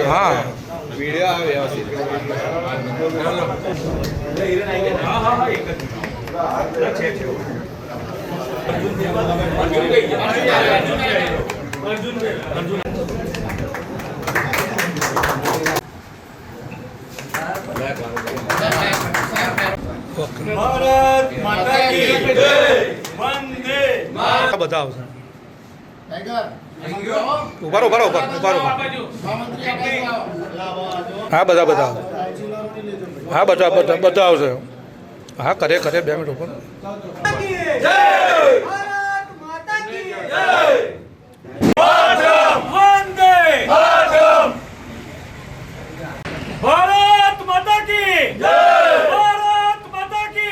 हाँ वीडियो भारत माता की जय वंदे मातरम બધા આવશે ઉભા ઉભા ઉભા ઉભા ઉભા હા બધા બધા હા બધા બધા બધા આવશે હા કરે કરે 2 મિનિટ ઉપર जय भारत माता की जय मातरम वंदे मातरम भारत माता की जय भारत माता की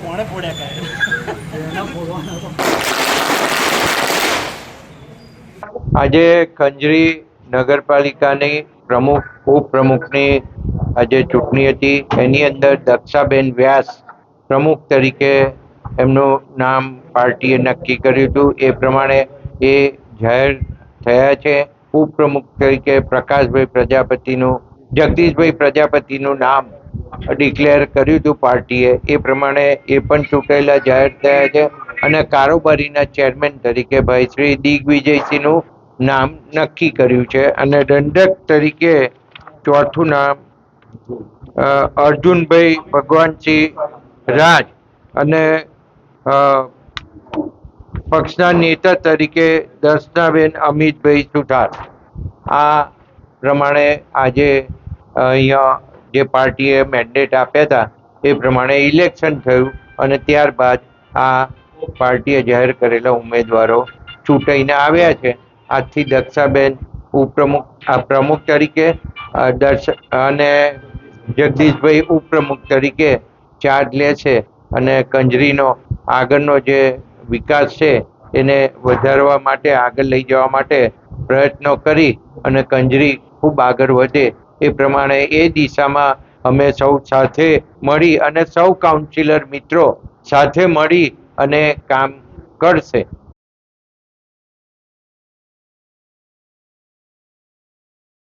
કોણે ફોડ્યા આજે કંજરી નગરપાલિકાની પ્રમુખ ઉપપ્રમુખની આજે ચૂંટણી હતી. એની અંદર દક્ષાબેન વ્યાસ પ્રમુખ તરીકે એમનું નામ પાર્ટીએ નક્કી કર્યું હતું. એ પ્રમાણે એ જાહેર થયા છે. ઉપપ્રમુખ તરીકે જગદીશભાઈ પ્રજાપતિનું નામ ડિક્લેર કર્યું હતું પાર્ટીએ. એ પ્રમાણે એ પણ ચૂંટાયેલા જાહેર થયા છે અને કારોબારીના ચેરમેન તરીકે ભાઈ શ્રી દિગ્વિજયસિંહનું નામ નક્કી કર્યું છે અને દંડક તરીકે ચોથું નામ અર્જુનભાઈ ભગવાનસિંહ રાજ અને પક્ષના નેતા તરીકે દર્શનાબેન અમિતભાઈ સુથાર. આ પ્રમાણે આજે અહીંયા જે પાર્ટીએ મેન્ડેટ આપ્યા હતા એ પ્રમાણે ઇલેક્શન થયું અને ત્યારબાદ આ પાર્ટીએ જાહેર કરેલા ઉમેદવારો ચૂંટાઈને આવ્યા છે. આજથી દક્ષાબેન પ્રમુખ તરીકે અને જગદીશભાઈ ઉપપ્રમુખ તરીકે ચાર્જ લે છે અને કંજરીનો આગળનો જે વિકાસ છે એને વધારવા માટે આગળ લઈ જવા માટે પ્રયત્નો કરી અને કંજરી ખૂબ આગળ વધે એ પ્રમાણે એ દિશામાં અમે સૌ સાથે મળી અને સૌ કાઉન્સિલર મિત્રો સાથે મળી અને કામ કરશે.